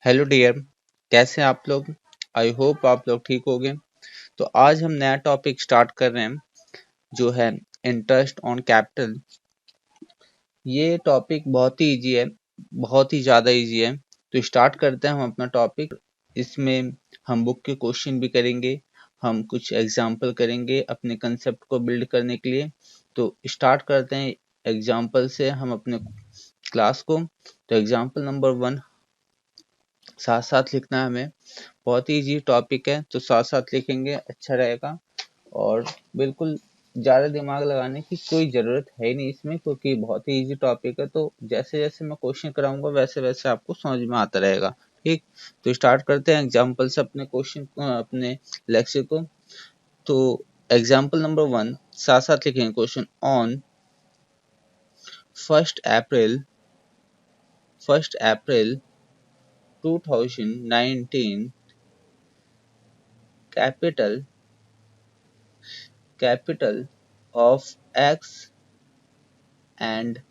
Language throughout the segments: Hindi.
हेलो डियर, कैसे हैं आप लोग। आई होप आप लोग ठीक होंगे। तो आज हम नया टॉपिक स्टार्ट कर रहे हैं जो है इंटरेस्ट ऑन कैपिटल। ये टॉपिक बहुत ही इजी है, बहुत ही ज़्यादा इजी है। तो स्टार्ट करते हैं हम अपना टॉपिक। इसमें हम बुक के क्वेश्चन भी करेंगे, हम कुछ एग्जाम्पल करेंगे अपने कंसेप्ट को बिल्ड करने के लिए। तो स्टार्ट करते हैं एग्जाम्पल से हम अपने क्लास को। तो एग्जाम्पल नंबर 1 साथ साथ लिखना है हमें। बहुत ही इजी टॉपिक है तो साथ साथ लिखेंगे अच्छा रहेगा। और बिल्कुल ज़्यादा दिमाग लगाने की कोई ज़रूरत है ही नहीं इसमें, क्योंकि बहुत ही इजी टॉपिक है। तो जैसे जैसे मैं क्वेश्चन कराऊंगा वैसे वैसे आपको समझ में आता रहेगा। ठीक, तो स्टार्ट करते हैं एग्जाम्पल से अपने क्वेश्चन अपने लेक्चर को। तो एग्जाम्पल नंबर 1 साथ साथ लिखेंगे। Question on 1st April 2019 capital of X and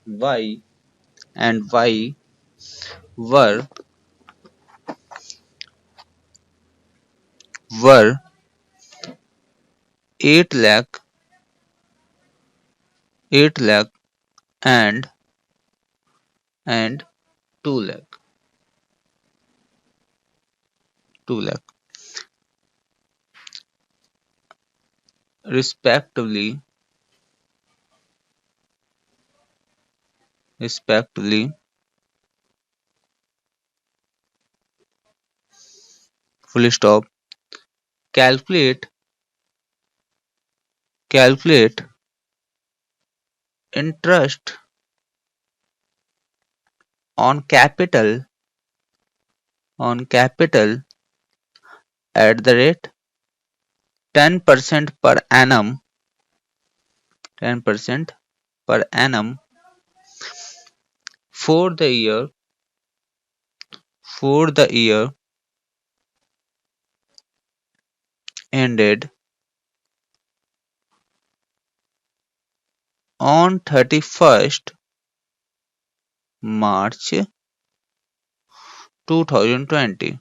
Y were were 8 lakh and 2 lakh respectively full stop. Calculate interest on capital at the rate 10% per annum 10% per annum for the year ended on 31st March 2020।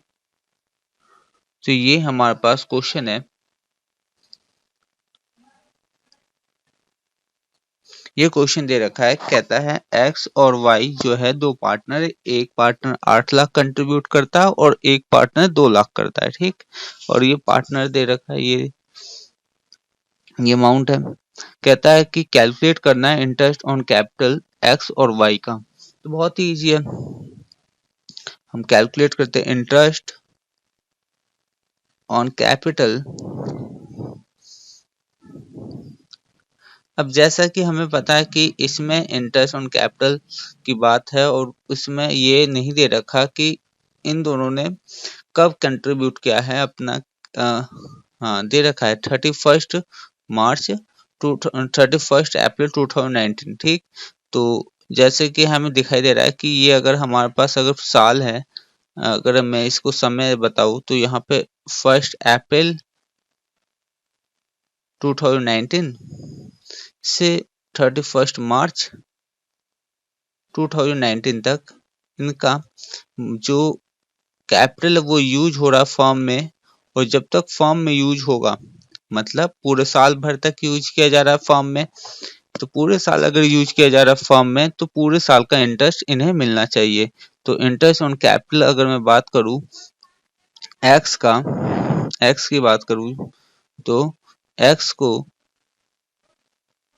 तो ये हमारे पास क्वेश्चन है। ये क्वेश्चन दे रखा है, कहता है एक्स और वाई जो है दो पार्टनर, एक पार्टनर 8 लाख कंट्रीब्यूट करता है और एक पार्टनर 2 लाख करता है। ठीक, और ये पार्टनर दे रखा है, ये अमाउंट है। कहता है कि कैलकुलेट करना है इंटरेस्ट ऑन कैपिटल एक्स और वाई का। तो बहुत ही इजी है, हम कैलकुलेट करते हैं इंटरेस्ट ऑन कैपिटल। अब जैसा कि हमें पता है कि इसमें इंटरेस्ट ऑन कैपिटल की बात है और उसमें ये नहीं दे रखा कि इन दोनों ने कब कंट्रीब्यूट किया है अपना। हाँ, दे रखा है 31st अप्रैल 2019। ठीक, तो जैसे कि हमें दिखाई दे रहा है कि ये अगर हमारे पास अगर साल है, अगर मैं इसको समय बताऊं तो यहाँ पे 1 अप्रैल 2019 से 31 मार्च 2019 तक इनका जो कैपिटल वो यूज हो रहा फॉर्म में। और जब तक फॉर्म में यूज होगा, मतलब पूरे साल भर तक यूज किया जा रहा है फॉर्म में, तो पूरे साल अगर यूज किया जा रहा है फॉर्म में तो पूरे साल का इंटरेस्ट इन्हें मिलना चाहिए। तो इंटरेस्ट ऑन कैपिटल अगर मैं बात करूं एक्स की बात करूं तो एक्स को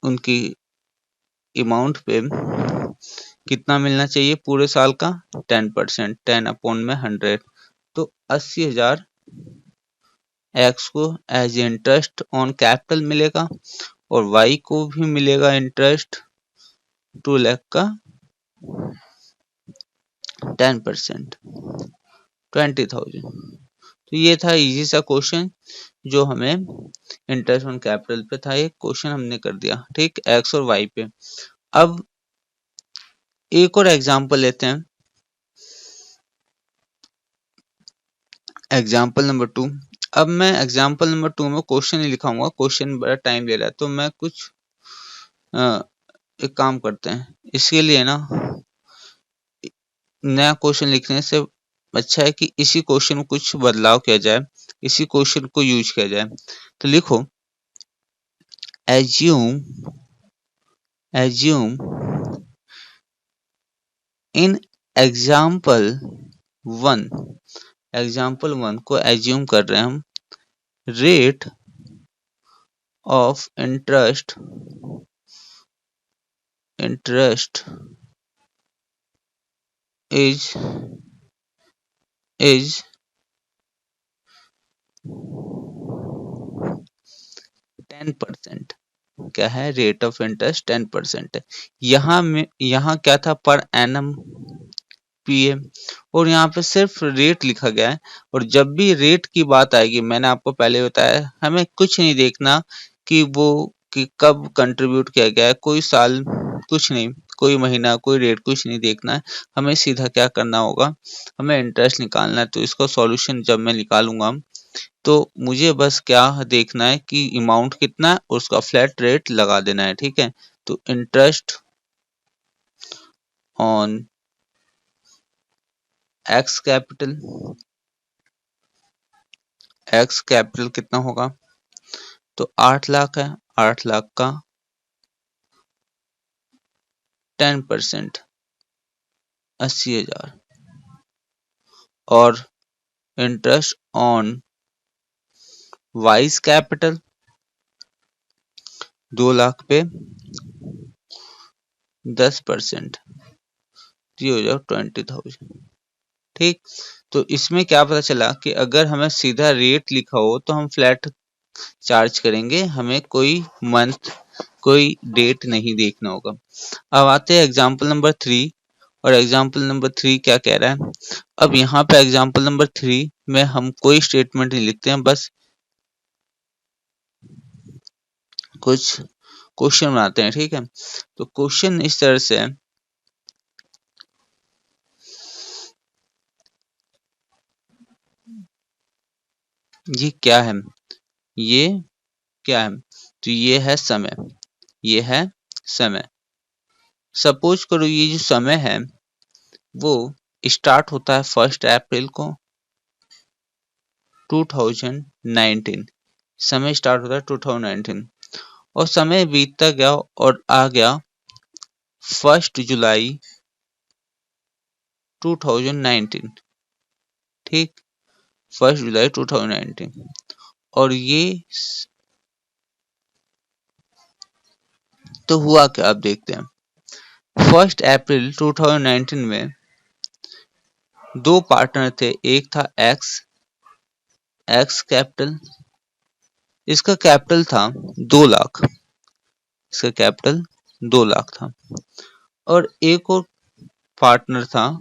उनकी अमाउंट पे कितना मिलना चाहिए पूरे साल का 10%, 10/100। तो 80,000 एक्स को एज इंटरेस्ट ऑन कैपिटल मिलेगा और वाई को भी मिलेगा इंटरेस्ट 2 लाख का 10%, 20,000। तो ये था इजी सा क्वेश्चन जो हमें इंटरेस्ट ऑन कैपिटल पे था। ये क्वेश्चन हमने कर दिया, ठीक, एक्स और वाई पे। अब एक और एग्जांपल लेते हैं, एग्जाम्पल नंबर 2। अब मैं एग्जाम्पल नंबर 2 में क्वेश्चन नहीं लिखाऊंगा, क्वेश्चन बड़ा टाइम ले रहा है। तो मैं कुछ एक काम करते हैं, इसके लिए ना नया क्वेश्चन लिखने से अच्छा है कि इसी क्वेश्चन में कुछ बदलाव किया जाए, इसी क्वेश्चन को यूज किया जाए। तो लिखो assume in one example one को एज्यूम कर रहे हैं हम, रेट ऑफ इंटरेस्ट इज 10%। क्या है? रेट ऑफ इंटरेस्ट 10% है। यहाँ क्या था? पर एनम पीए, और यहाँ पे सिर्फ रेट लिखा गया है। और जब भी रेट की बात आएगी, मैंने आपको पहले बताया, हमें कुछ नहीं देखना कि कब कंट्रीब्यूट किया गया है, कोई साल कुछ नहीं, कोई महीना, कोई रेट कुछ नहीं देखना है। हमें सीधा क्या करना होगा, हमें इंटरेस्ट निकालना है। तो इसका सॉल्यूशन जब मैं निकालूंगा तो मुझे बस क्या देखना है कि अमाउंट कितना है और उसका फ्लैट रेट लगा देना है। ठीक है, तो इंटरेस्ट ऑन एक्स कैपिटल कितना होगा? तो 8 लाख है, 8 लाख का 10% 80,000। और interest on Y's capital 2 lakh पे 10% हो जाओ 20,000। ठीक, तो इसमें क्या पता चला कि अगर हमें सीधा रेट लिखा हो तो हम फ्लैट चार्ज करेंगे, हमें कोई मंथ, कोई डेट नहीं देखना होगा। अब आते हैं एग्जाम्पल नंबर 3, और एग्जाम्पल नंबर 3 क्या कह रहा है? अब यहाँ पे एग्जाम्पल नंबर 3 में हम कोई स्टेटमेंट नहीं लिखते हैं, बस कुछ क्वेश्चन बनाते हैं। ठीक है, तो क्वेश्चन इस तरह से है, ये क्या है, ये क्या है? तो ये है समय, ये है समय। सपोज करो ये जो समय है वो स्टार्ट होता है 1 अप्रैल को 2019। समय स्टार्ट होता है 2019 और समय बीतता गया और आ गया 1 जुलाई 2019। ठीक, 1 जुलाई 2019। और ये तो हुआ क्या, अब देखते हैं। 1 अप्रैल 2019 में 2 पार्टनर थे, एक था एक्स कैपिटल, इसका कैपिटल था 2 लाख, इसका कैपिटल 2 लाख था। और एक और पार्टनर था,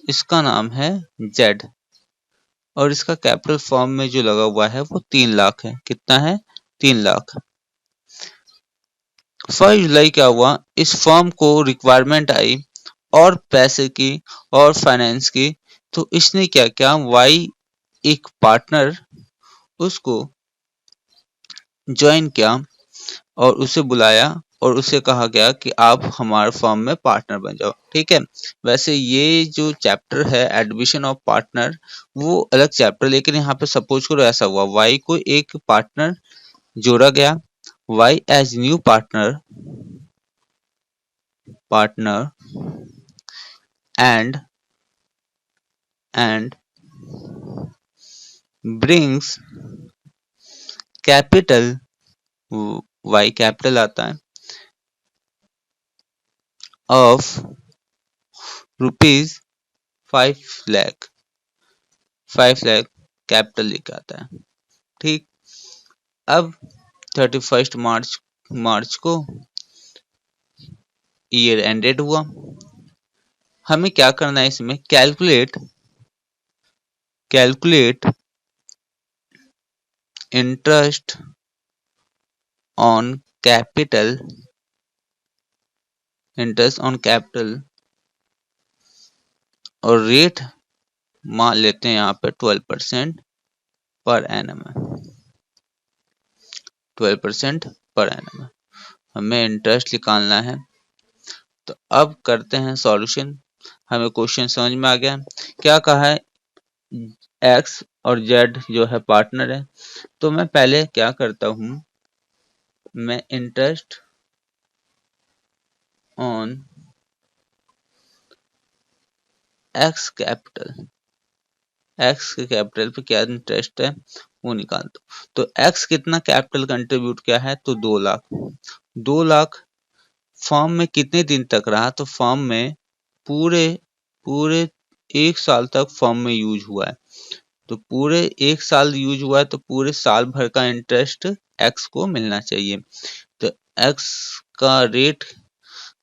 इसका नाम है जेड, और इसका कैपिटल फॉर्म में जो लगा हुआ है वो 3 लाख है। कितना है? 3 लाख। 1 जुलाई क्या हुआ, इस फॉर्म को रिक्वायरमेंट आई और पैसे की और फाइनेंस की, तो इसने क्या किया, वाई एक पार्टनर उसको ज्वाइन किया और उसे बुलाया और उसे कहा गया कि आप हमारे फर्म में पार्टनर बन जाओ। ठीक है, वैसे ये जो चैप्टर है एडमिशन ऑफ पार्टनर वो अलग चैप्टर, लेकिन यहाँ पे सपोज करो ऐसा हुआ, वाई को एक पार्टनर जोड़ा गया, Y as new partner and brings capital, Y capital आता है, of rupees 5 lakh, 5 lakh capital लेके आता है। ठीक, अब 31 मार्च को ईयर एंडेड हुआ। हमें क्या करना है इसमें, कैलकुलेट इंटरेस्ट ऑन कैपिटल, और रेट मान लेते हैं यहाँ पे 12% पर एनम है, 12% पर एनम है। हमें इंटरेस्ट निकालना है, तो अब करते हैं सॉल्यूशन। हमें क्वेश्चन समझ में आ गया। क्या कहा है, एक्स और जेड जो है पार्टनर है। तो मैं पहले क्या करता हूं, मैं interest on x capital, x के कैपिटल पे क्या इंटरेस्ट है वो निकाल दो। तो एक्स कितना कैपिटल कंट्रीब्यूट किया है, तो 2 लाख। 2 लाख फर्म में कितने दिन तक रहा, तो फर्म में पूरे पूरे 1 साल तक फर्म में यूज हुआ है। तो पूरे 1 साल यूज हुआ है, तो पूरे साल भर का इंटरेस्ट एक्स को मिलना चाहिए। तो एक्स का रेट,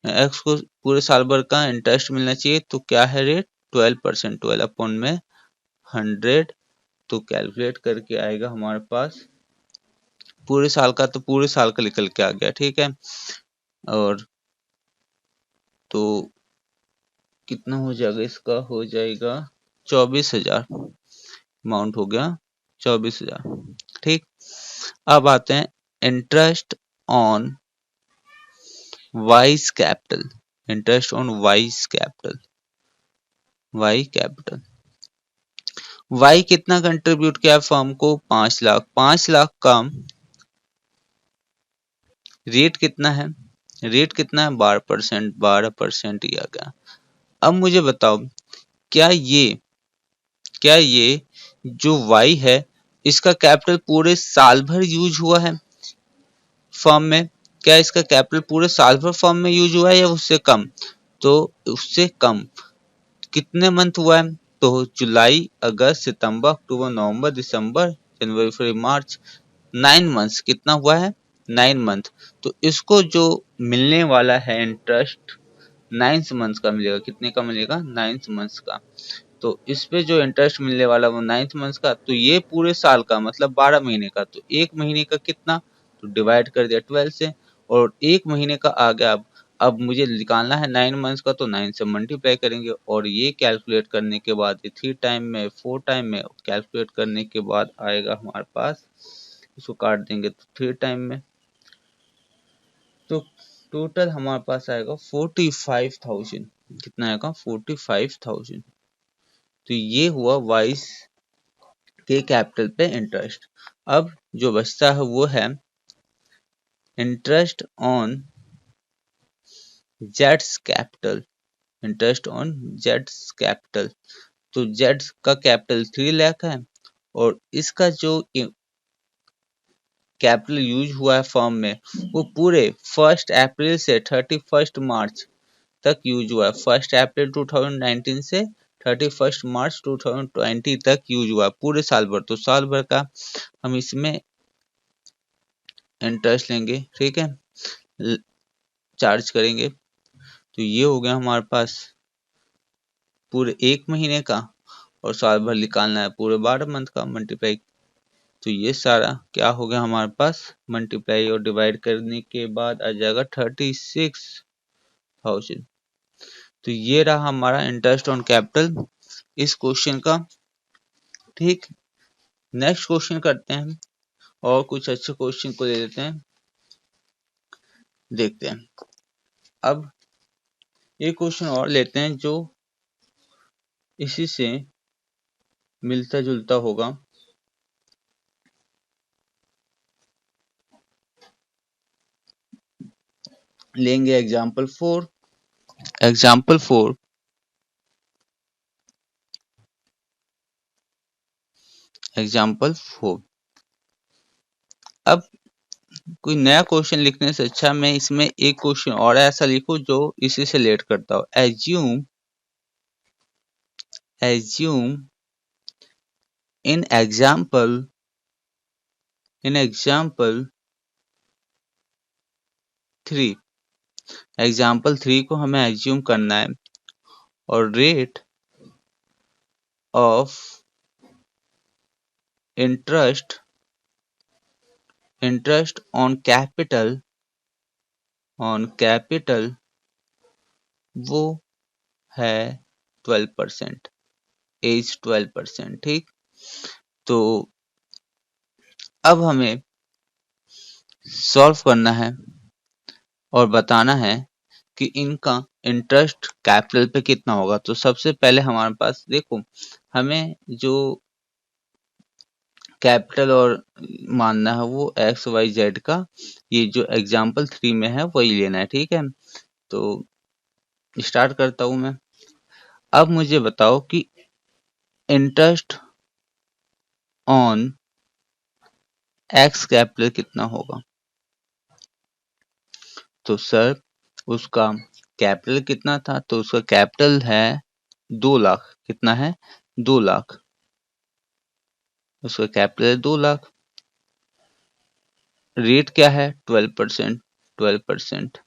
एक्स को पूरे साल भर का इंटरेस्ट मिलना चाहिए। तो क्या है रेट, 12%, 12 अपॉन में 100। तो कैलकुलेट करके आएगा हमारे पास पूरे साल का, तो पूरे साल का निकल के आ गया, ठीक है। और तो कितना हो जाएगा, इसका हो जाएगा 24,000, अमाउंट हो गया 24,000, ठीक। अब आते हैं interest on Y's capital, interest on Y's capital, Y capital. Y कितना कंट्रीब्यूट किया फर्म को, 5 लाख। 5 लाख का रेट कितना है, रेट कितना है 12%, 12% दिया गया। अब मुझे बताओ, क्या ये क्या ये जो वाई है इसका कैपिटल पूरे साल भर यूज हुआ है फर्म में, क्या इसका कैपिटल पूरे साल भर फर्म में यूज हुआ है या उससे कम, तो उससे कम। कितने मंथ हुआ है, तो जुलाई, अगस्त, सितंबर, अक्टूबर, नवंबर, दिसंबर, जनवरी, फरवरी, मार्च, 9 मंथ्स। कितना हुआ है, 9 मंथ। तो इसको जो मिलने वाला है इंटरेस्ट 9 मंथ्स का मिलेगा। कितने का मिलेगा, 9 मंथ्स का। तो इस पे जो इंटरेस्ट मिलने वाला वो 9 मंथ्स का, तो ये पूरे साल का मतलब 12 महीने का। तो एक महीने का कितना, तो डिवाइड कर दिया 12 से, और एक महीने का आ गया। अब मुझे निकालना है 9 मंथ्स का, तो 9 से मल्टीप्लाई करेंगे, और ये कैलकुलेट करने के बाद 3 टाइम में, 4 टाइम में कैलकुलेट करने के बाद आएगा हमारे पास, इसको काट देंगे तो 3 टाइम में, तो टोटल हमारे पास आएगा 45,000। कितना आएगा, 45,000। तो ये हुआ वाइस के कैपिटल पे इंटरेस्ट। अब जो बचता है वो है interest on Jades capital, interest on Jades capital. तो जेड्स का कैपिटल 3 लाख है, और इसका जो कैपिटल यूज हुआ है फर्म में वो पूरे 1 अप्रैल से 31 मार्च तक यूज हुआ है। 1 अप्रैल 2019 से 31 मार्च 2020 तक यूज हुआ है, पूरे साल भर। तो साल भर का हम इसमें इंटरेस्ट लेंगे, ठीक है, चार्ज करेंगे। तो ये हो गया हमारे पास पूरे एक महीने का, और साल भर निकालना है पूरे 12 मंथ का मल्टीप्लाई। तो ये सारा क्या हो गया हमारे पास, मल्टीप्लाई और डिवाइड करने के बाद आ जाएगा 36,000। तो ये रहा हमारा इंटरेस्ट ऑन कैपिटल इस क्वेश्चन का, ठीक। नेक्स्ट क्वेश्चन करते हैं, और कुछ अच्छे क्वेश्चन को ले लेते हैं, देखते हैं। अब एक क्वेश्चन और लेते हैं जो इसी से मिलता जुलता होगा। लेंगे एग्जाम्पल 4। Example 4, example 4। अब कोई नया क्वेश्चन लिखने से अच्छा मैं इसमें एक क्वेश्चन और ऐसा लिखूं जो इसी से रिलेट करता हो। एज्यूम इन एग्जाम्पल 3, एग्जाम्पल 3 को हमें एज्यूम करना है, और rate of interest on capital वो है 12%, एज 12%, ठीक। तो अब हमें सॉल्व करना है और बताना है कि इनका इंटरेस्ट कैपिटल पे कितना होगा। तो सबसे पहले हमारे पास देखो, हमें जो कैपिटल और मानना है वो एक्स वाई जेड का, ये जो एग्जाम्पल 3 में है वही लेना है, ठीक है। तो स्टार्ट करता हूं मैं। अब मुझे बताओ कि इंटरेस्ट ऑन एक्स कैपिटल कितना होगा। तो सर उसका कैपिटल कितना था, तो उसका कैपिटल है 2 लाख। कितना है? 2 लाख। उसका कैपिटल है 2 लाख। रेट क्या है? 12%। 12%।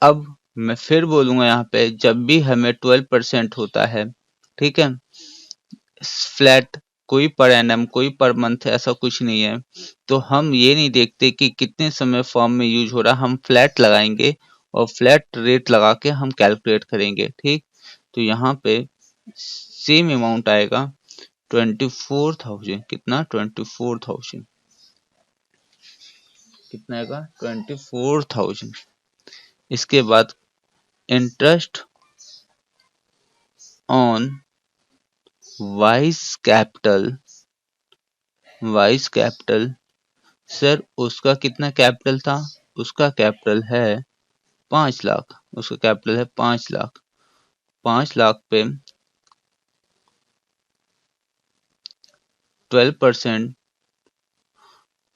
अब मैं फिर बोलूंगा यहाँ पे, जब भी हमें 12% होता है, ठीक है, फ्लैट, कोई पर एनम कोई पर मंथ ऐसा कुछ नहीं है, तो हम ये नहीं देखते कि कितने समय फॉर्म में यूज हो रहा, हम फ्लैट लगाएंगे और फ्लैट रेट लगा के हम कैलकुलेट करेंगे, ठीक। तो यहाँ पे सेम अमाउंट आएगा 24,000। कितना? 24,000। कितना आएगा? 24,000। इसके बाद interest on vice capital. Vice capital, sir उसका कितना कैपिटल था? उसका कैपिटल है 5 लाख। उसका कैपिटल है 5 लाख। 5 लाख पे 12%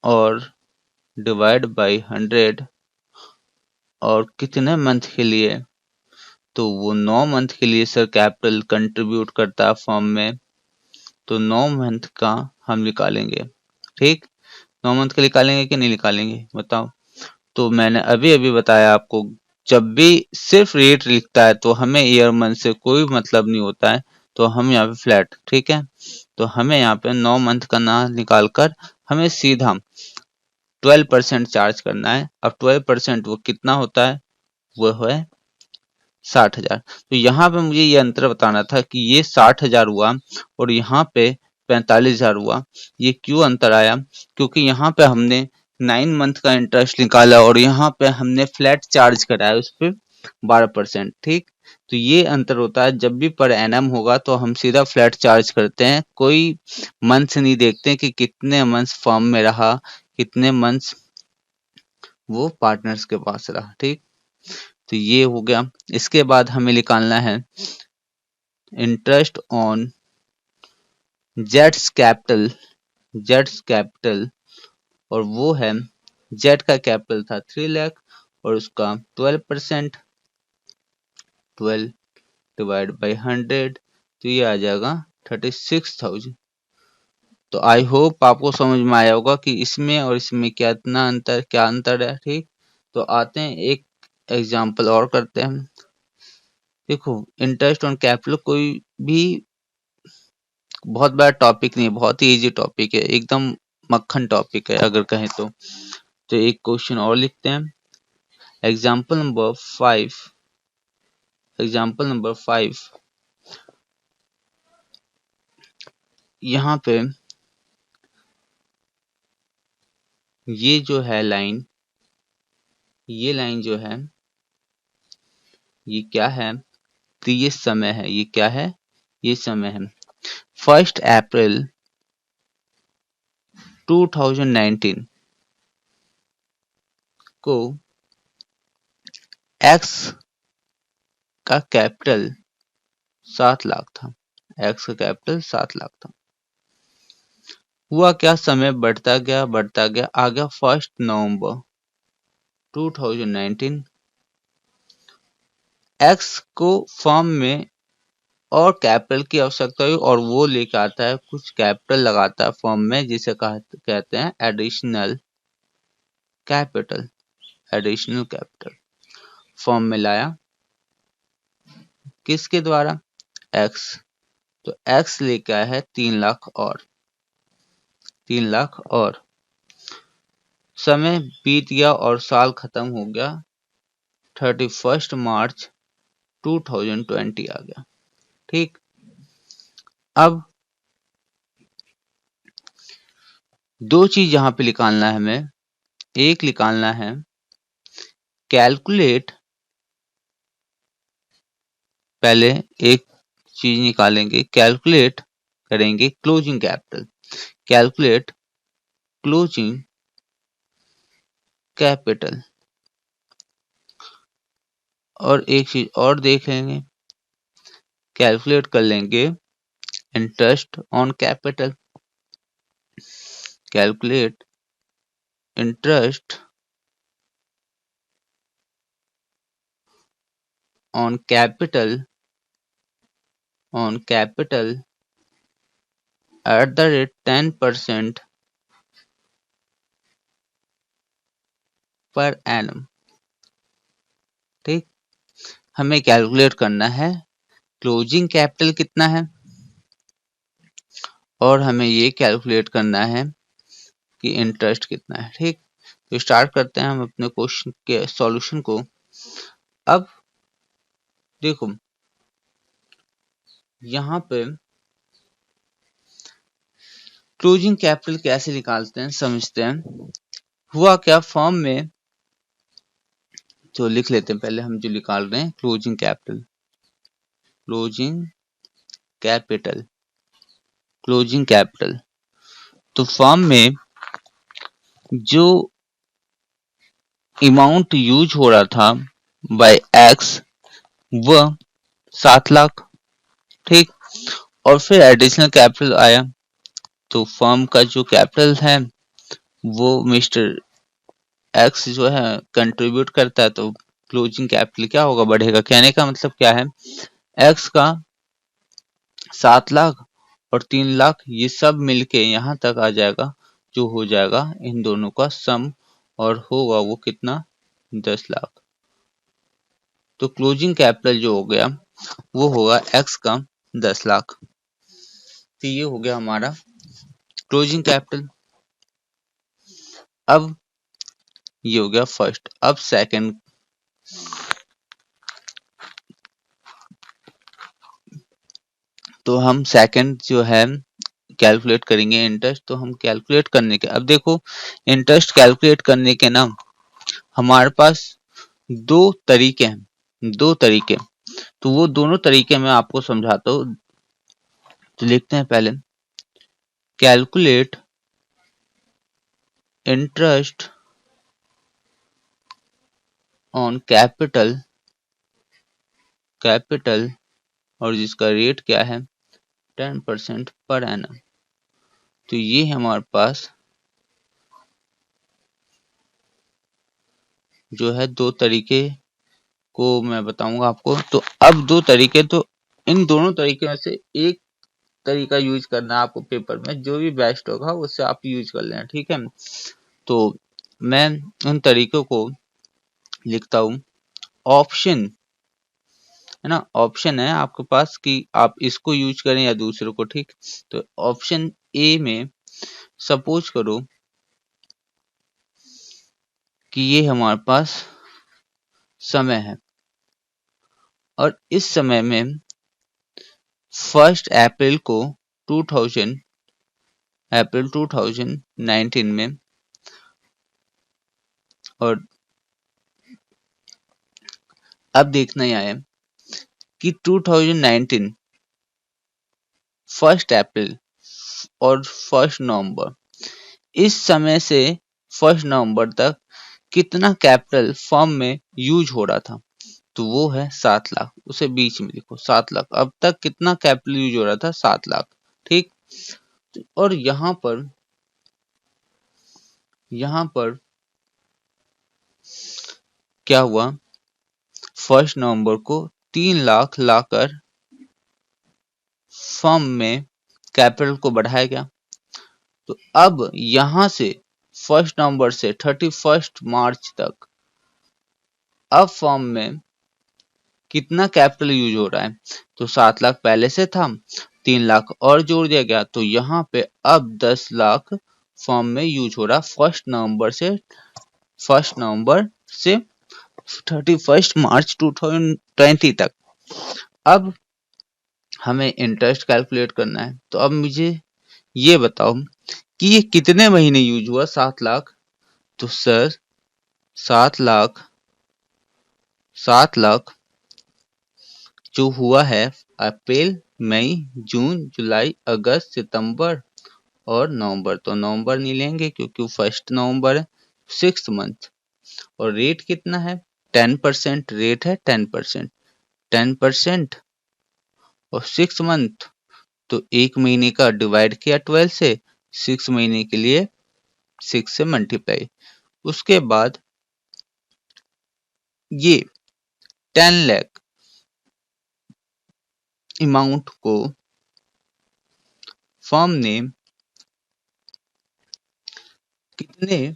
और डिवाइड बाई 100, और कितने मंथ के लिए? तो वो 9 मंथ के लिए सर कैपिटल कंट्रीब्यूट करता है फॉर्म में, तो 9 मंथ का हम निकालेंगे, ठीक। 9 मंथ का निकालेंगे कि नहीं निकालेंगे, बताओ। तो मैंने अभी अभी बताया आपको, जब भी सिर्फ रेट लिखता है तो हमें ईयर मंथ से कोई मतलब नहीं होता है, तो हम यहाँ पे फ्लैट, ठीक है। तो हमें यहाँ पे 9 मंथ का ना निकाल कर हमें सीधा 12% चार्ज करना है। अब 12% वो कितना होता है? वो है 60,000। तो यहाँ पे मुझे ये अंतर बताना था कि ये 60,000 हुआ और यहाँ पे 45,000 हुआ। ये क्यों अंतर आया? क्योंकि यहाँ पे हमने 9 मंथ का इंटरेस्ट निकाला और यहाँ पे हमने फ्लैट चार्ज कराया उस पर 12%, ठीक। तो ये अंतर होता है, जब भी पर एनम होगा तो हम सीधा फ्लैट चार्ज करते हैं, कोई मंथ नहीं देखते कि कितने मंथ्स फर्म में रहा, कितने मंथ्स वो पार्टनर्स के पास रहा, ठीक। तो ये हो गया। इसके बाद हमें निकालना है interest on Jades capital. Jades capital, और वो है, जेड का कैपिटल था 3 लाख और उसका 12%, 12 डिवाइड बाई 100, तो ये आ जाएगा 36,000। तो आई होप आपको समझ में आया होगा कि इसमें और इसमें क्या अंतर है, ठीक। तो आते हैं एक एग्जांपल और करते हैं हम। देखो, इंटरेस्ट ऑन कैपिटल कोई भी बहुत बड़ा टॉपिक नहीं है, बहुत ही इजी टॉपिक है, एकदम मक्खन टॉपिक है अगर कहें तो। एक क्वेश्चन और लिखते हैं। Example number 5। एग्जाम्पल नंबर 5, यहाँ पे ये जो है लाइन, ये लाइन जो है, ये क्या है? तो ये समय है। ये क्या है? ये समय है। 1 अप्रैल 2019 को एक्स का कैपिटल 7 लाख था। एक्स का कैपिटल 7 लाख था। हुआ क्या? समय बढ़ता गया, आ गया 1 नवंबर 2019। एक्स को फर्म में और कैपिटल की आवश्यकता हुई और वो लेके आता है, कुछ कैपिटल लगाता है फर्म में, जिसे कहते हैं additional capital. Additional capital firm में लाया, किसके द्वारा? एक्स। तो एक्स लेके आया है 3 लाख और 3 लाख, और समय बीत गया और साल खत्म हो गया, 31 मार्च 2020 आ गया, ठीक। अब दो चीज यहाँ पे निकालना है हमें। एक निकालना है कैलकुलेट, पहले एक चीज निकालेंगे, कैलकुलेट करेंगे closing capital, calculate closing capital. और एक चीज और देख लेंगे, कैलकुलेट कर लेंगे interest on capital, calculate interest on capital at the rate 10% per annum. ठीक, हमें कैलकुलेट करना है क्लोजिंग कैपिटल कितना है, और हमें ये कैलकुलेट करना है कि इंटरेस्ट कितना है। ठीक, तो स्टार्ट करते हैं हम अपने क्वेश्चन के सॉल्यूशन को। अब देखो यहाँ पे क्लोजिंग कैपिटल कैसे निकालते हैं समझते हैं। हुआ क्या, फर्म में जो लिख लेते हैं, पहले हम जो निकाल रहे हैं closing capital, closing capital, closing capital. तो फर्म में जो अमाउंट यूज हो रहा था बाय एक्स वह 7 लाख। ठीक, और फिर एडिशनल कैपिटल आया, तो फर्म का जो कैपिटल है वो मिस्टर एक्स जो है कंट्रीब्यूट करता है, तो क्लोजिंग कैपिटल क्या होगा, बढ़ेगा। कहने का मतलब क्या है, एक्स का 7 लाख और 3 लाख ये सब मिलके यहाँ तक आ जाएगा, जो हो जाएगा इन दोनों का सम, और होगा वो कितना, 10 लाख। तो क्लोजिंग कैपिटल जो हो गया वो होगा एक्स का 10 लाख। तो ये हो गया हमारा क्लोजिंग कैपिटल। अब ये हो गया फर्स्ट। अब सेकंड, तो हम सेकंड जो है कैलकुलेट करेंगे इंटरेस्ट। तो हम कैलकुलेट करने के, अब देखो इंटरेस्ट कैलकुलेट करने के ना हमारे पास दो तरीके हैं, दो तरीके। तो वो दोनों तरीके मैं आपको समझाता हूँ। तो लिखते हैं पहले, calculate interest on capital, capital और जिसका रेट क्या है 10% पर एनम। तो ये हमारे पास जो है दो तरीके को मैं बताऊंगा आपको। तो अब दो तरीके, तो इन दोनों तरीके में से एक तरीका यूज करना है आपको पेपर में, जो भी बेस्ट होगा उससे आप यूज कर लेना। ठीक है, तो मैं उन तरीकों को लिखता हूँ। ऑप्शन है ना, ऑप्शन है आपके पास कि आप इसको यूज करें या दूसरों को। ठीक, तो ऑप्शन ए में सपोज करो कि ये हमारे पास समय है, और इस समय में 1 अप्रैल को 2000 अप्रैल 2019 में, और अब देखना यह है कि 2019 1 अप्रैल और 1 नवंबर, इस समय से 1 नवंबर तक कितना कैपिटल फर्म में यूज हो रहा था। तो वो है 7 लाख, उसे बीच में लिखो 7 लाख। अब तक कितना कैपिटल यूज हो रहा था, 7 लाख। ठीक, और यहाँ पर क्या हुआ, 1 नवंबर को 3 लाख लाकर फर्म में कैपिटल को बढ़ाया गया। तो अब यहां से 1 नवंबर से 31 मार्च तक अब फर्म में कितना कैपिटल यूज हो रहा है, तो 7 लाख पहले से था, 3 लाख और जोड़ दिया गया, तो यहाँ पे अब 10 लाख फर्म में यूज हो रहा 1 नवंबर से 31 मार्च 2020 तक। अब हमें इंटरेस्ट कैलकुलेट करना है, तो अब मुझे ये बताओ कि ये कितने महीने यूज हुआ 7 लाख। तो सर 7 लाख 7 लाख जो हुआ है अप्रैल, मई, जून, जुलाई, अगस्त, सितंबर और नवंबर। तो नवंबर नहीं लेंगे क्योंकि 1 नवंबर है, 6th मंथ। और रेट कितना है? 10% रेट है, 10%। 10% और 6 मंथ, तो 1 महीने का डिवाइड किया 12 से, 6 महीने के लिए 6 से मल्टीप्लाई। उसके बाद ये 10 लाख अमाउंट को फर्म ने कितने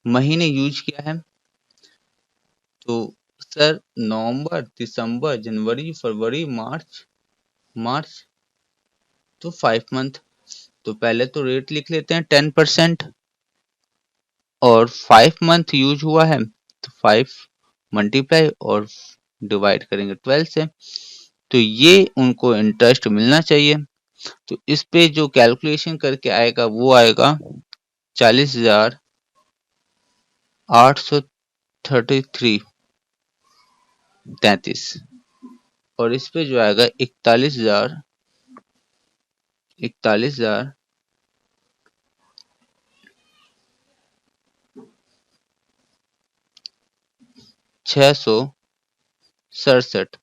महीने यूज किया है? तो सर नवंबर, दिसंबर, जनवरी, फरवरी, मार्च, मार्च, तो 5 मंथ। तो पहले तो रेट लिख लेते हैं 10%, और 5 मंथ यूज हुआ है तो 5 मल्टीप्लाई और डिवाइड करेंगे 12 से। तो ये उनको इंटरेस्ट मिलना चाहिए। तो इस पे जो कैलकुलेशन करके आएगा वो आएगा 40,833.33। और इस पे जो आएगा 41,667।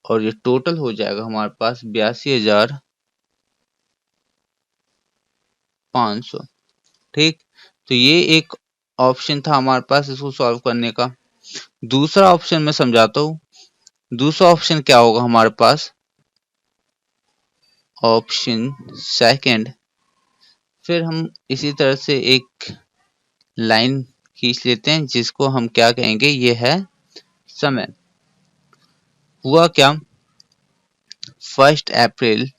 और ये टोटल हो जाएगा हमारे पास 82,500। ठीक। तो ये एक ऑप्शन था हमारे पास इसको सॉल्व करने का। दूसरा ऑप्शन मैं समझाता हूँ। दूसरा ऑप्शन क्या होगा हमारे पास? Option second. फिर हम इसी तरह से एक लाइन खींच लेते हैं जिसको हम क्या कहेंगे, ये है समय। हुआ क्या? 1 अप्रैल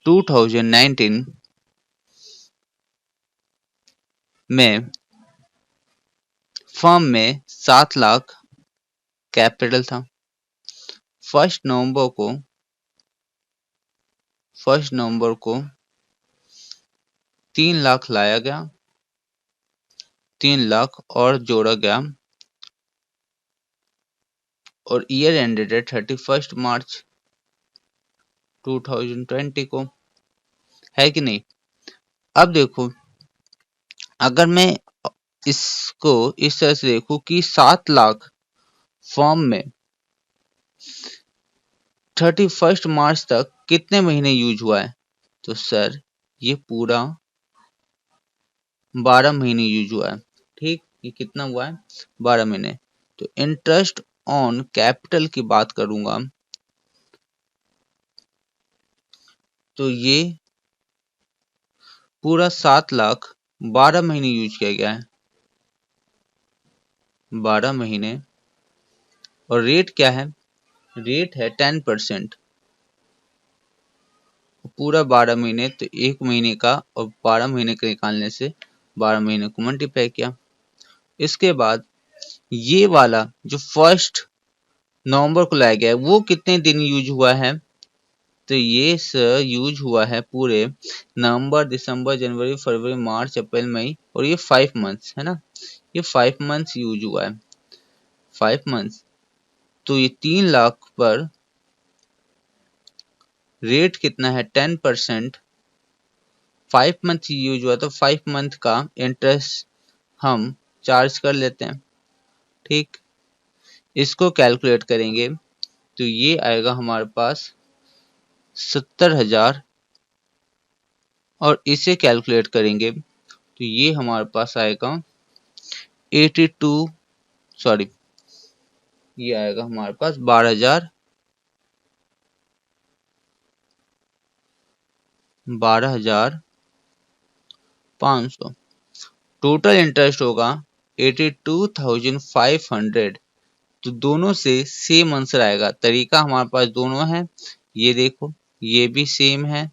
2019 में फर्म में 7 लाख कैपिटल था। 1 नवंबर को 3 लाख लाया गया, 3 लाख और जोड़ा गया, और ईयर एंडेड है 31 मार्च 2020 को, है कि नहीं? अब देखो, अगर मैं इसको इस तरह से देखूं कि 7 लाख फर्म में 31 मार्च तक कितने महीने यूज हुआ है, तो सर ये पूरा 12 महीने यूज हुआ है। ठीक, ये कितना हुआ है? 12 महीने। तो इंटरेस्ट ऑन कैपिटल की बात करूंगा तो ये पूरा 7 लाख 12 महीने यूज किया गया है, 12 महीने। और रेट क्या है? रेट है 10%। पूरा 12 महीने, तो 1 महीने का और 12 महीने का निकालने से 12 महीने को मल्टीप्लाई किया। इसके बाद ये वाला जो 1 नवंबर को लाया गया है वो कितने दिन यूज हुआ है? तो ये सर यूज हुआ है पूरे नवंबर, दिसंबर, जनवरी, फरवरी, मार्च, अप्रैल, मई, और ये 5 मंथ्स है ना। ये 5 मंथ्स यूज हुआ है, 5 मंथ्स। तो ये 3 लाख पर रेट कितना है? 10%। 5 मंथ यूज हुआ तो 5 मंथ का इंटरेस्ट हम चार्ज कर लेते हैं। ठीक, इसको कैलकुलेट करेंगे तो ये आएगा हमारे पास 70,000, और इसे कैलकुलेट करेंगे तो ये हमारे पास आएगा 82, सॉरी, ये आएगा हमारे पास 12,500। टोटल इंटरेस्ट होगा 82,500। तो दोनों से सेम आंसर आएगा। तरीका हमारे पास दोनों है, ये देखो, ये भी सेम है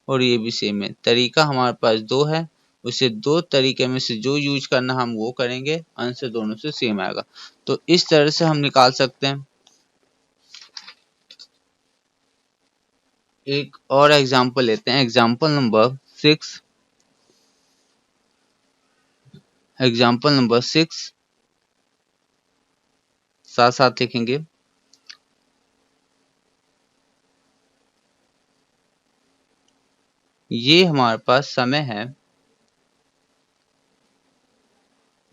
और ये भी सेम है। तरीका हमारे पास दो है, उसे दो तरीके में से जो यूज करना हम वो करेंगे, आंसर दोनों से सेम आएगा। तो इस तरह से हम निकाल सकते हैं। एक और एग्जांपल लेते हैं, एग्जांपल नंबर 6। एग्जांपल नंबर 6, साथ साथ लिखेंगे। ये हमारे पास समय है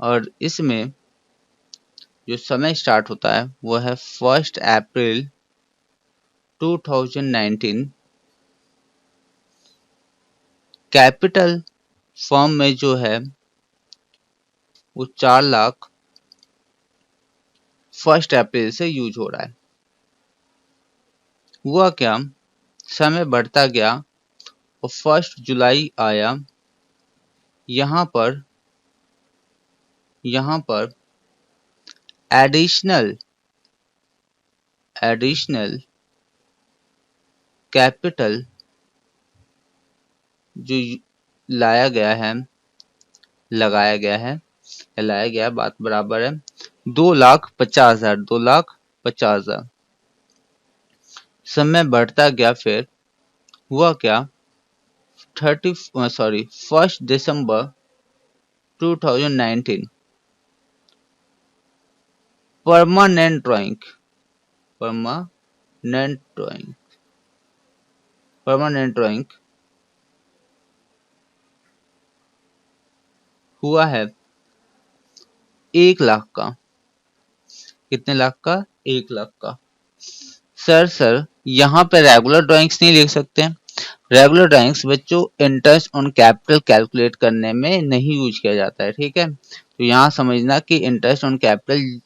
और इसमें जो समय स्टार्ट होता है वो है 1 अप्रैल 2019। कैपिटल फर्म में जो है वो 4 लाख 1 अप्रैल से यूज हो रहा है। हुआ क्या, समय बढ़ता गया और 1 जुलाई आया। यहाँ पर एडिशनल कैपिटल जो लाया गया है, लगाया गया है, लाया गया बात बराबर है, 2,50,000, 2,50,000। समय बढ़ता गया, फिर हुआ क्या, 1 दिसंबर 2019 परमानेंट ड्राइंग हुआ है 1 लाख का। कितने लाख का? 1 लाख का। सर यहाँ पे रेगुलर ड्राइंग्स नहीं लिख सकते हैं। रेगुलर ड्राइंग्स बच्चों इंटरेस्ट ऑन कैपिटल कैलकुलेट करने में नहीं यूज किया जाता है, ठीक है। तो यहाँ समझना कि इंटरेस्ट ऑन कैपिटल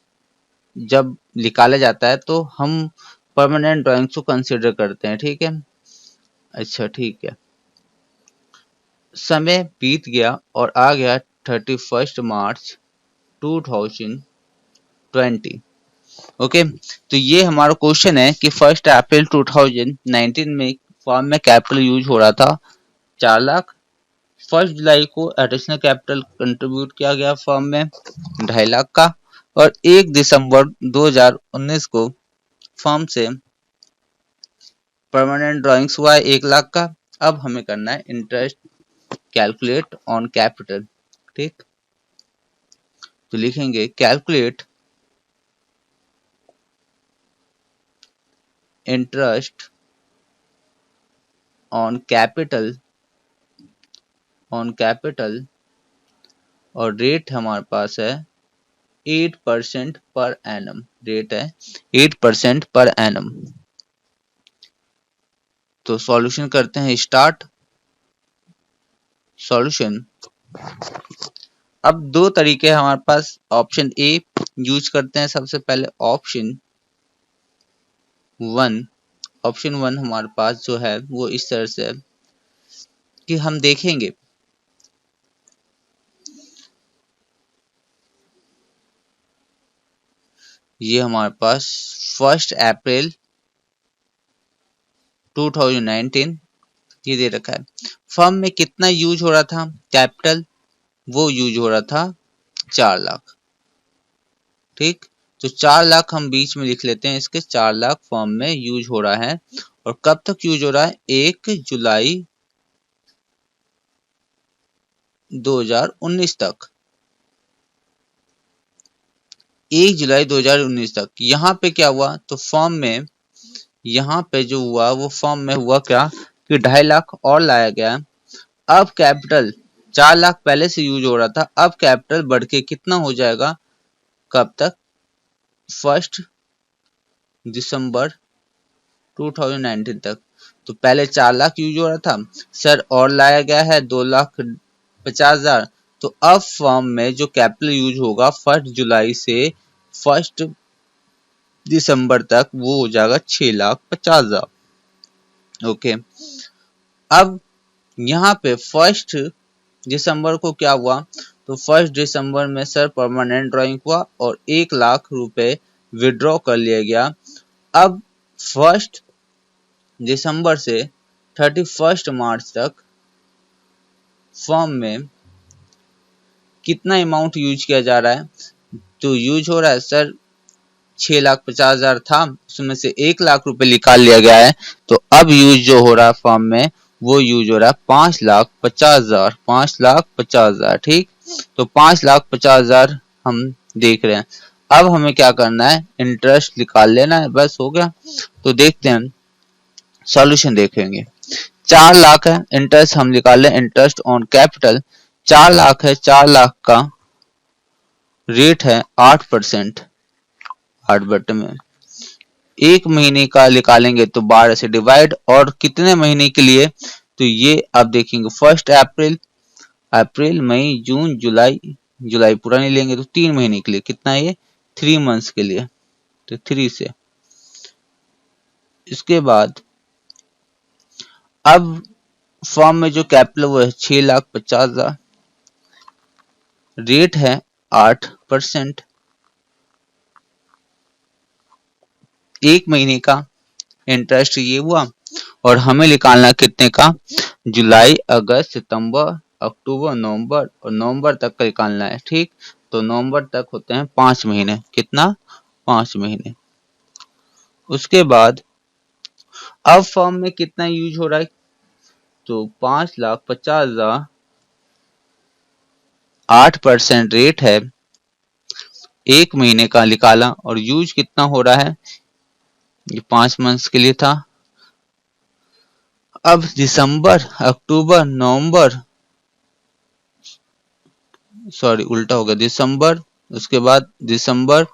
जब निकाला जाता है तो हम परमानेंट ड्राइंग्स को कंसिडर करते हैं, ठीक है। अच्छा ठीक है। समय बीत गया और आ गया 31 मार्च 2020। ओके, तो ये हमारा क्वेश्चन है कि 1 अप्रैल 2019 में फर्म में कैपिटल यूज हो रहा था 4 लाख। 1 जुलाई को एडिशनल कैपिटल कंट्रीब्यूट किया गया फर्म में 2.5 लाख का, और 1 दिसंबर 2019 को फर्म से परमानेंट ड्राइंग्स हुआ है 1 लाख का। अब हमें करना है इंटरेस्ट कैलकुलेट ऑन कैपिटल, ठीक। तो लिखेंगे कैलकुलेट इंटरेस्ट ऑन कैपिटल और रेट हमारे पास है 8% पर एनम। रेट है 8% पर एनम। तो सॉल्यूशन करते हैं स्टार्ट। सॉल्यूशन, अब 2 तरीके हमारे पास। ऑप्शन ए यूज करते हैं सबसे पहले। ऑप्शन 1 हमारे पास जो है वो इस तरह से है कि हम देखेंगे ये हमारे पास 1 अप्रैल 2019 ये दे रखा है। फर्म में कितना यूज हो रहा था कैपिटल, वो यूज हो रहा था 4 लाख, ठीक। तो 4 लाख हम बीच में लिख लेते हैं इसके। 4 लाख फर्म में यूज हो रहा है और कब तक यूज हो रहा है? 1 जुलाई 2019 तक। 1 जुलाई 2019 तक। यहाँ पे क्या हुआ, तो फर्म में यहाँ पे जो हुआ वो फर्म में हुआ क्या कि 2.5 लाख और लाया गया। अब कैपिटल 4 लाख पहले से यूज हो रहा था, अब कैपिटल बढ़ के कितना हो जाएगा, कब तक? 1 दिसंबर 2019 तक। तो पहले 4 लाख यूज हो रहा था सर, और लाया गया है 2,50,000। तो अब फर्म में जो कैपिटल यूज होगा 1 जुलाई से 1 दिसंबर तक वो हो जाएगा 6,50,000। ओके, अब यहाँ पे 1 दिसंबर को क्या हुआ, तो 1 दिसंबर में सर परमानेंट ड्राइंग हुआ और 1 लाख रुपए विड्रॉ कर लिया गया। अब 1 दिसंबर से 31 मार्च तक फर्म में कितना अमाउंट यूज किया जा रहा है, तो यूज हो रहा है सर 6,50,000 था, उसमें से 1 लाख रुपए निकाल लिया गया है। तो अब यूज जो हो रहा है फर्म में वो यूज हो रहा है 5,50,000, ठीक। तो 5,50,000 हम देख रहे हैं। अब हमें क्या करना है, इंटरेस्ट निकाल लेना है, बस हो गया। तो देखते हैं, सॉल्यूशन देखेंगे। 4 लाख है इंटरेस्ट, हम निकाल लें इंटरेस्ट ऑन कैपिटल। 4 लाख है, 4 लाख का रेट है 8%। 8 बटे में एक महीने का निकालेंगे तो 12 से डिवाइड, और कितने महीने के लिए, तो ये अब देखेंगे 1 अप्रैल, अप्रैल मई जून जुलाई, जुलाई पूरा नहीं लेंगे तो 3 महीने के लिए, कितना ये 3 मंथ्स के लिए, तो 3 से। इसके बाद अब फॉर्म में जो कैपिटल वो है 6,50,000, रेट है 8%, एक महीने का इंटरेस्ट ये हुआ, और हमें निकालना कितने का, जुलाई अगस्त सितंबर अक्टूबर नवंबर, और नवंबर तक का निकालना है, ठीक। तो नवंबर तक होते हैं 5 महीने, कितना 5 महीने। उसके बाद अब फॉर्म में कितना यूज हो रहा है, तो 5,50,000, 8% रेट है, एक महीने का निकाला, और यूज कितना हो रहा है, ये 5 मंथ्स के लिए था। अब दिसंबर अक्टूबर नवंबर, सॉरी उल्टा हो गया, दिसंबर, उसके बाद दिसंबर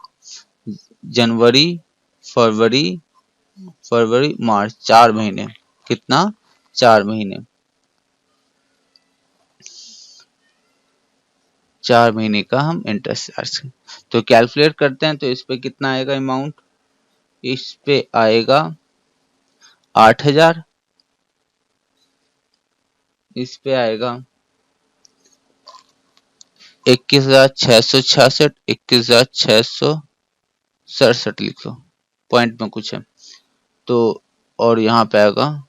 जनवरी फरवरी, फरवरी मार्च, 4 महीने, कितना 4 महीने, 4 महीने का हम इंटरेस्ट चार्ज करें। तो कैलकुलेट करते हैं, तो इस पे कितना आएगा अमाउंट, इस पे आएगा 8,000, इस पे आएगा 21,666, 21,667 लिख लो, पॉइंट में कुछ है तो, और यहाँ पे आएगा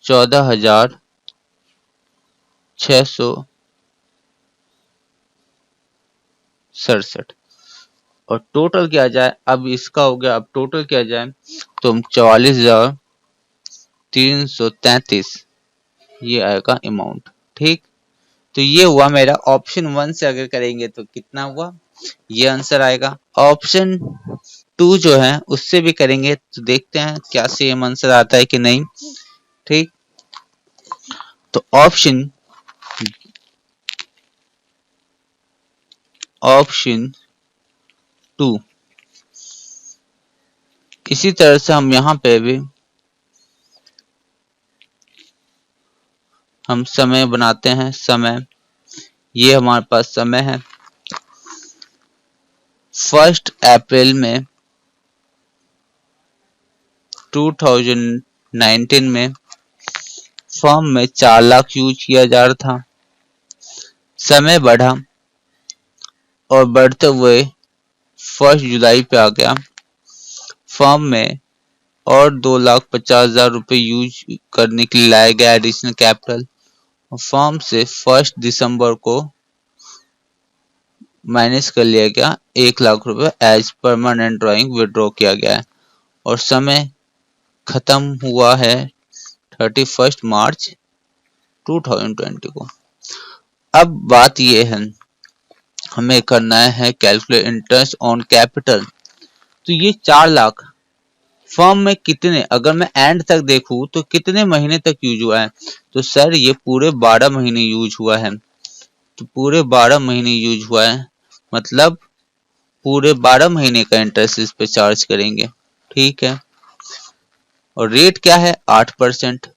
14,667, और टोटल किया जाए, अब इसका हो गया, अब टोटल किया जाए तो 44,333, ये आएगा अमाउंट, ठीक। तो ये हुआ मेरा ऑप्शन 1 से अगर करेंगे तो कितना हुआ, ये आंसर आएगा। ऑप्शन 2 जो है उससे भी करेंगे तो देखते हैं क्या सेम आंसर आता है कि नहीं, ठीक। तो ऑप्शन 2, इसी तरह से हम यहाँ पे भी हम समय बनाते हैं, समय, ये हमारे पास समय है 1 अप्रैल में 2019 में फॉर्म में 4 लाख यूज किया जा रहा था, समय बढ़ा और बढ़ते हुए 1 जुलाई पे आ गया, फॉर्म में और 2,50,000 रुपए यूज करने के लिए लाया गया एडिशनल कैपिटल, और फॉर्म से 1 दिसंबर को माइनस कर लिया गया 1 लाख रुपए एज परमानेंट ड्राइंग विड्रॉ किया गया है, और समय खत्म हुआ है 31 मार्च 2020 को। अब बात ये है, हमें करना है कैलकुलेट इंटरेस्ट ऑन कैपिटल। तो ये 4 लाख फर्म में कितने, अगर मैं एंड तक देखूं तो कितने महीने तक यूज हुआ है, तो सर ये पूरे 12 महीने यूज हुआ है, तो पूरे 12 महीने यूज हुआ है, मतलब पूरे 12 महीने का इंटरेस्ट इस पे चार्ज करेंगे, ठीक है। और रेट क्या है 8%,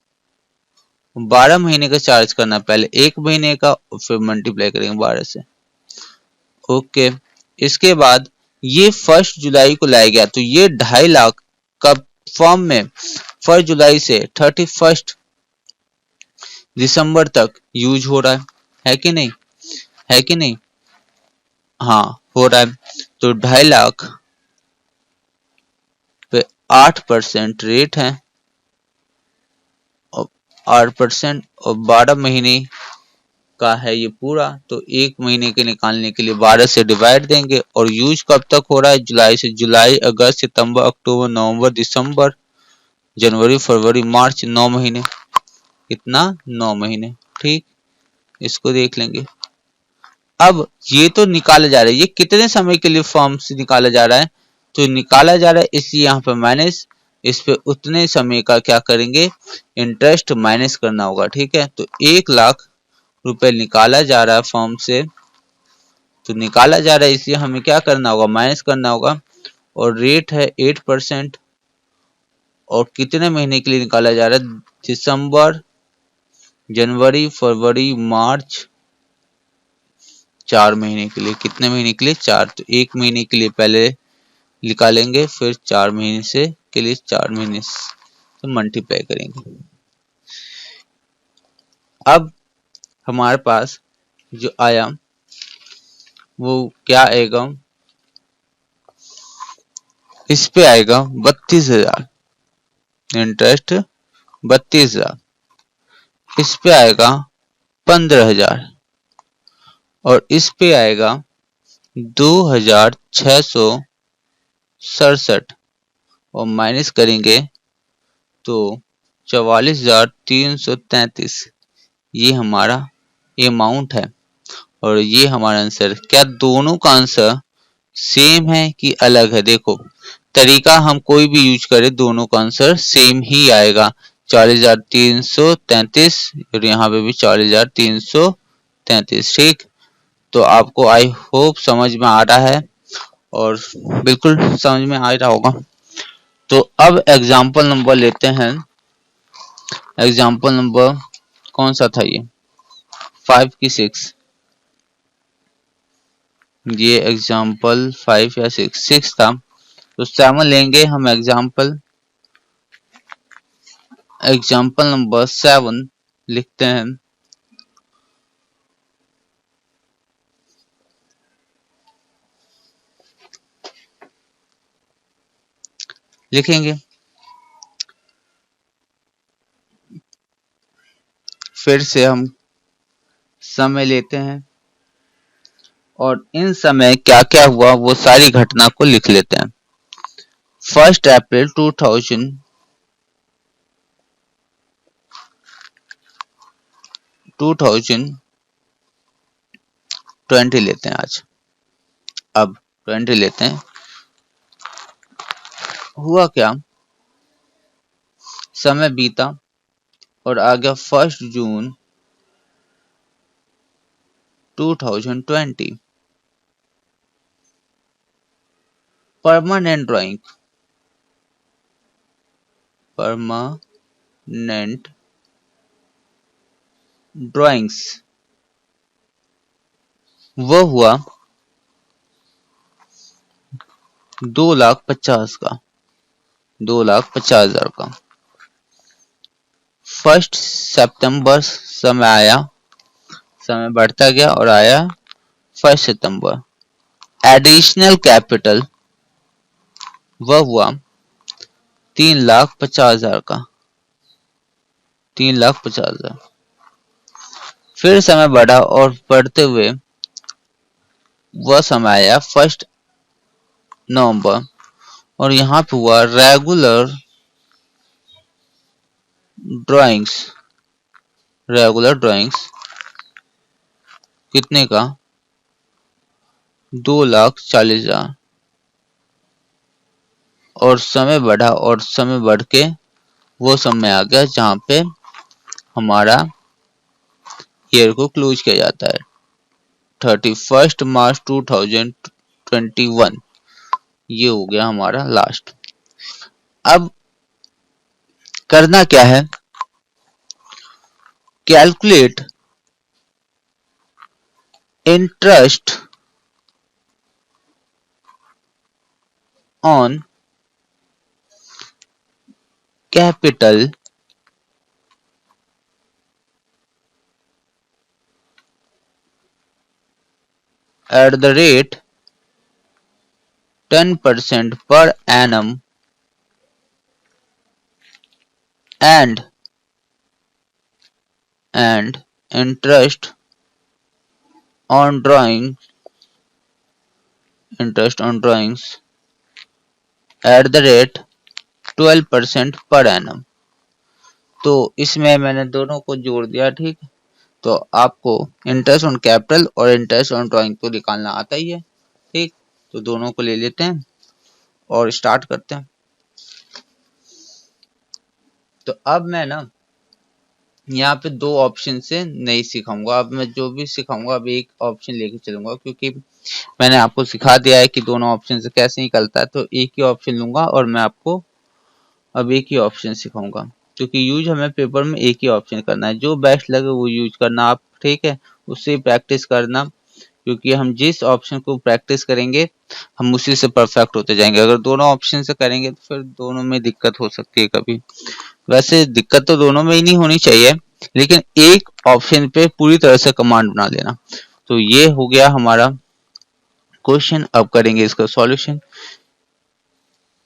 12 महीने का चार्ज करना, पहले एक महीने का फिर मल्टीप्लाई करेंगे 12 से, ओके। इसके बाद ये 1 जुलाई को लाया गया, तो ये 2.5 लाख का फॉर्म में 1 जुलाई से 31 दिसंबर तक यूज हो रहा है कि नहीं, है कि नहीं, हाँ हो रहा है। तो 2.5 लाख पे 8% रेट है, और 8% और 12 महीने का है ये पूरा, तो एक महीने के निकालने के लिए 12 से डिवाइड देंगे, और यूज कब तक हो रहा है, जुलाई से, जुलाई अगस्त सितंबर अक्टूबर नवंबर दिसंबर जनवरी फरवरी मार्च, 9 महीने, कितना 9 महीने, ठीक। इसको देख लेंगे। अब ये तो निकाला जा रहा है, ये कितने समय के लिए फर्म से निकाला जा रहा है, तो निकाला जा रहा है इसलिए यहाँ पे माइनस, इस पे उतने समय का क्या करेंगे, इंटरेस्ट माइनस करना होगा। ठीक है, तो 1 लाख रुपए निकाला जा रहा है फर्म से, तो निकाला जा रहा है इसलिए हमें क्या करना होगा, माइनस करना होगा। और रेट है 8%। और कितने महीने के लिए निकाला जा रहा है, दिसंबर, जनवरी, फरवरी, मार्च, 4 महीने के लिए। कितने महीने के लिए, 4। तो 1 महीने के लिए पहले निकालेंगे, फिर 4 महीने से के लिए 4 महीने से मल्टीप्लाई करेंगे। अब हमारे पास जो आया वो क्या आएगा, इस पे आएगा 32,000 इंटरेस्ट, 32,000। इस पे आएगा 15,000 और इस पे आएगा 2,667 और माइनस करेंगे तो 44,333। ये हमारा अमाउंट है और ये हमारा आंसर। क्या दोनों का आंसर सेम है कि अलग है? देखो तरीका हम कोई भी यूज करें दोनों का आंसर सेम ही आएगा, 44,333 और यहाँ पे भी 44,333। ठीक, तो आपको आई होप समझ में आ रहा है और बिल्कुल समझ में आ रहा होगा। तो अब एग्जाम्पल नंबर लेते हैं। एग्जाम्पल नंबर कौन सा था ये, 5 की 6? ये एग्जाम्पल 5 या 6 था, तो 7 लेंगे हम एग्जाम्पल। एग्जाम्पल नंबर 7 लिखते हैं। लिखेंगे, फिर से हम समय लेते हैं और इन समय क्या क्या हुआ वो सारी घटना को लिख लेते हैं। 1 अप्रैल 2020 लेते हैं आज। अब 20 लेते हैं। हुआ क्या, समय बीता और आ गया 1 जून 2020। परमानेंट ड्राइंग, परमानेंट ड्राइंग्स वो हुआ 2,50,000 का, 2,50,000 का। 1 सितंबर समय आया, समय बढ़ता गया और आया 1 सितंबर। एडिशनल कैपिटल वह हुआ 3,50,000 का, 3,50,000। फिर समय बढ़ा और बढ़ते हुए वह समय आया 1 नवंबर और यहाँ पे हुआ रेगुलर ड्राइंग्स, रेगुलर ड्राइंग्स कितने का, 2,40,000। और समय बढ़ा और समय बढ़ के वो समय आ गया जहाँ पे हमारा ईयर को क्लोज किया जाता है, 31 मार्च 2021। ये हो गया हमारा लास्ट। अब करना क्या है, calculate interest on capital at the rate 10% per annum and interest on drawings at the rate 12% per annum। तो इसमें मैंने दोनों को जोड़ दिया। ठीक, तो आपको इंटरेस्ट ऑन कैपिटल और इंटरेस्ट ऑन ड्राइंग तो निकालना आता ही है। ठीक, तो दोनों को ले लेते हैं और स्टार्ट करते हैं। तो अब मैं ना यहाँ पे दो ऑप्शन से नहीं सिखाऊंगा, अब मैं जो भी सिखाऊंगा अब एक ऑप्शन लेके चलूंगा, क्योंकि मैंने आपको सिखा दिया है कि दोनों ऑप्शन से कैसे निकलता है। तो एक ही ऑप्शन लूंगा और मैं आपको अब एक ही ऑप्शन सिखाऊंगा, क्योंकि यूज हमें पेपर में एक ही ऑप्शन करना है, जो बेस्ट लगे वो यूज करना आप। ठीक है, उससे प्रैक्टिस करना, क्योंकि हम जिस ऑप्शन को प्रैक्टिस करेंगे हम उसी से परफेक्ट होते जाएंगे। अगर दोनों ऑप्शन से करेंगे तो फिर दोनों में दिक्कत हो सकती है कभी। वैसे दिक्कत तो दोनों में ही नहीं होनी चाहिए, लेकिन एक ऑप्शन पे पूरी तरह से कमांड बना लेना। तो ये हो गया हमारा क्वेश्चन। अब करेंगे इसका सॉल्यूशन।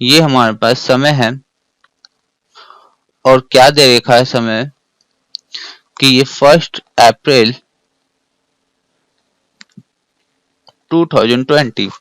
ये हमारे पास समय है और क्या दे रखा है समय कि ये 1 अप्रैल 2020।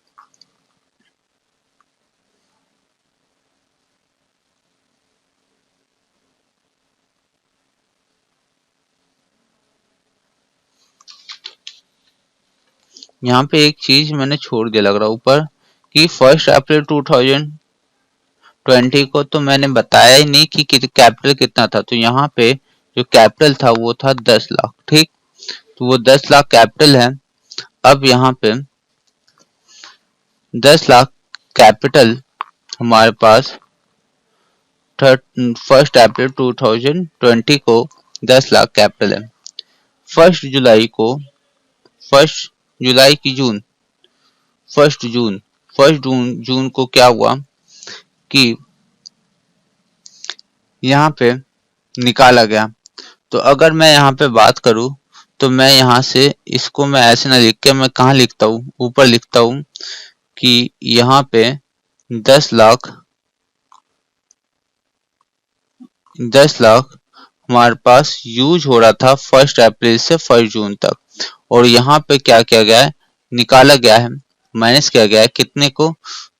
यहाँ पे एक चीज मैंने छोड़ दिया लग रहा ऊपर कि 1 अप्रैल 2020 को तो मैंने बताया ही नहीं कि कैपिटल कितना था। तो यहाँ पे जो कैपिटल था वो था 10 लाख। ठीक, तो वो 10 लाख कैपिटल है। अब यहाँ पे 10 लाख कैपिटल हमारे पास 1 अप्रैल 2020 को 10 लाख कैपिटल है। 1 जुलाई की जून 1 जून को क्या हुआ कि यहाँ पे निकाला गया। तो अगर मैं यहाँ पे बात करूँ तो मैं यहाँ से इसको मैं ऐसे ना लिख के मैं कहाँ लिखता हूँ, ऊपर लिखता हूँ कि यहाँ पे 10 लाख हमारे पास यूज हो रहा था 1 अप्रैल से 1 जून तक। और यहाँ पे क्या किया गया है, निकाला गया है, माइनस किया गया है कितने को,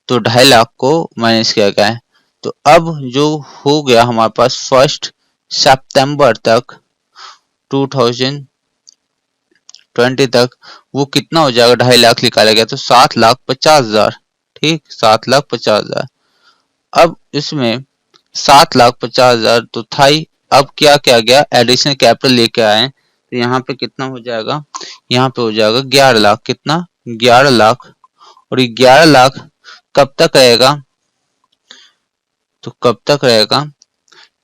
तो 2.5 लाख को माइनस किया गया है। तो अब जो हो गया हमारे पास 1 सितंबर तक 2020 तक वो कितना हो जाएगा, 2.5 लाख निकाला गया तो 7,50,000। ठीक, 7,50,000। अब इसमें 7,50,000 तो था ही। अब क्या किया गया, एडिशनल कैपिटल लेके आए तो यहाँ पे कितना हो जाएगा, यहाँ पे हो जाएगा 11 लाख। कितना, 11 लाख। और ये 11 लाख कब तक रहेगा, तो कब तक रहेगा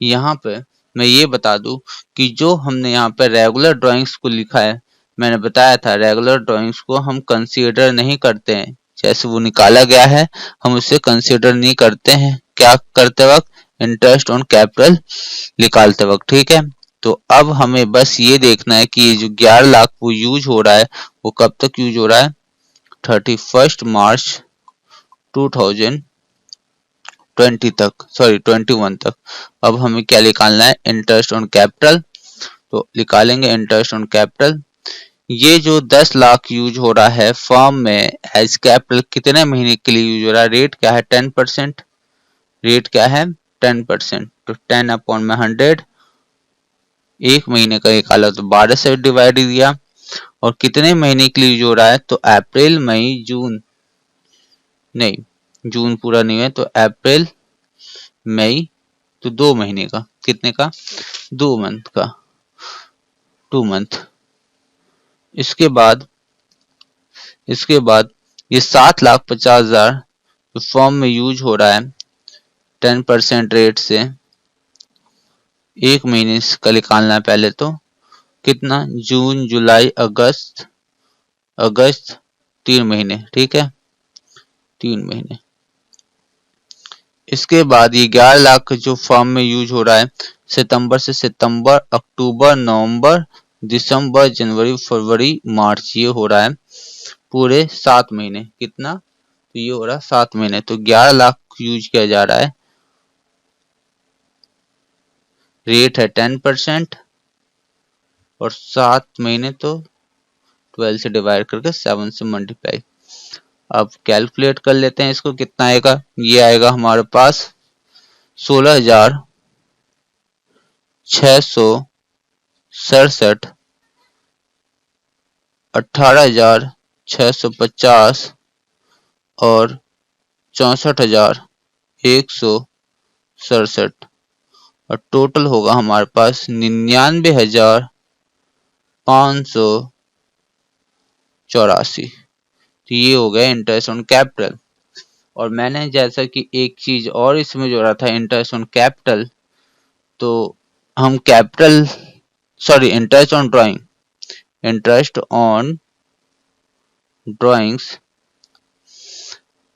यहाँ पे मैं ये बता दूं कि जो हमने यहाँ पे रेगुलर ड्राइंग्स को लिखा है, मैंने बताया था रेगुलर ड्राइंग्स को हम कंसीडर नहीं करते हैं। जैसे वो निकाला गया है हम उसे कंसीडर नहीं करते हैं, क्या करते वक्त, इंटरेस्ट ऑन कैपिटल निकालते वक्त। ठीक है, तो अब हमें बस ये देखना है कि ये जो 11 लाख वो यूज हो रहा है वो कब तक यूज हो रहा है, 31 मार्च 2020 तक, सॉरी 21 तक। अब हमें क्या निकालना है, इंटरेस्ट ऑन कैपिटल। तो निकालेंगे इंटरेस्ट ऑन कैपिटल। ये जो 10 लाख यूज हो रहा है फॉर्म में एज कैपिटल कितने महीने के लिए यूज हो रहा है, रेट क्या है, 10%। रेट क्या है, 10%। तो 10 अपॉन में 100, एक महीने का निकाला तो 12 से डिवाइड दिया। और कितने महीने के लिए यूज हो रहा है, तो अप्रैल मई जून, नहीं जून पूरा नहीं है तो अप्रैल मई, तो 2 महीने का, कितने का, 2 मंथ का, 2 मंथ। इसके बाद ये 7,50,000 जो फॉर्म में यूज हो रहा है 10% रेट से, एक महीने का निकालना है पहले। तो कितना, जून जुलाई अगस्त, 3 महीने। ठीक है, 3 महीने। इसके बाद ये 11 लाख जो फॉर्म में यूज हो रहा है सितंबर से सितंबर, अक्टूबर, नवंबर, दिसंबर, जनवरी, फरवरी, मार्च, ये हो रहा है पूरे 7 महीने। कितना, तो ये हो रहा है 7 महीने। तो 11 लाख यूज किया जा रहा है, रेट है 10% और 7 महीने तो 12 से डिवाइड करके 7 से मल्टीप्लाई। अब कैलकुलेट कर लेते हैं इसको, कितना आएगा, ये आएगा हमारे पास 16,667 18,650 और 64,167 और टोटल होगा हमारे पास 99,584। तो ये हो गया इंटरेस्ट ऑन कैपिटल। और मैंने जैसा कि एक चीज और इसमें जोड़ा था इंटरेस्ट ऑन कैपिटल, तो हम कैपिटल इंटरेस्ट ऑन ड्राइंग्स,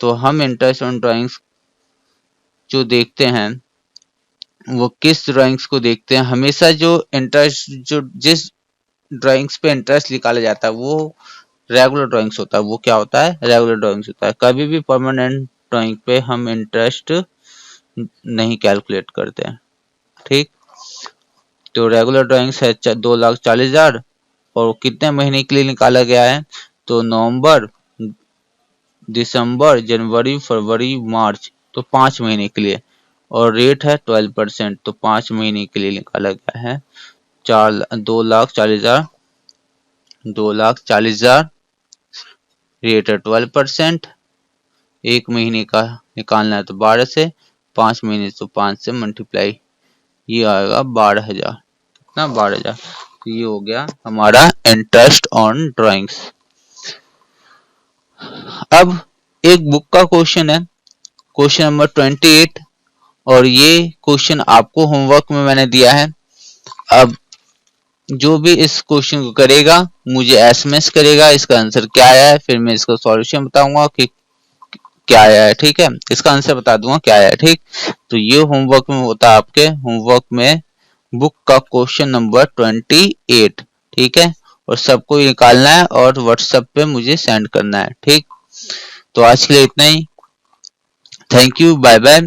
तो हम इंटरेस्ट ऑन ड्राइंग्स जो देखते हैं वो किस ड्राइंग्स को देखते हैं, हमेशा जो इंटरेस्ट जो जिस ड्राइंग्स पे इंटरेस्ट निकाला जाता है वो रेगुलर ड्राइंग्स होता है। वो क्या होता है? रेगुलर ड्राइंग्स होता है। कभी भी परमानेंट ड्राइंग पे हम इंटरेस्ट नहीं कैलकुलेट करते हैं। ठीक, तो रेगुलर ड्राइंग्स है 2,40,000 और कितने महीने के लिए निकाला गया है? तो नवंबर, दिसंबर, जनवरी, फरवरी, मार्च, तो 5 महीने के लिए। और रेट है 12%, तो 5 महीने के लिए निकाला गया है। 2,40,000 रेट है 12%। एक महीने का निकालना है तो 12 से, 5 महीने तो 5 से मल्टीप्लाई, ये आएगा 12,000। कितना? 12,000। तो ये हो गया हमारा इंटरेस्ट ऑन ड्राइंग्स। अब एक बुक का क्वेश्चन है, क्वेश्चन नंबर 28, और ये क्वेश्चन आपको होमवर्क में मैंने दिया है। अब जो भी इस क्वेश्चन को करेगा मुझे एसएमएस करेगा इसका आंसर क्या आया है, फिर मैं इसका सॉल्यूशन बताऊंगा कि क्या आया है। ठीक है, इसका आंसर बता दूंगा क्या आया है। ठीक, तो ये होमवर्क में होता है, आपके होमवर्क में बुक का क्वेश्चन नंबर 28। ठीक है, और सबको निकालना है और व्हाट्सएप पे मुझे सेंड करना है। ठीक, तो आज के लिए इतना ही। Thank you, bye bye.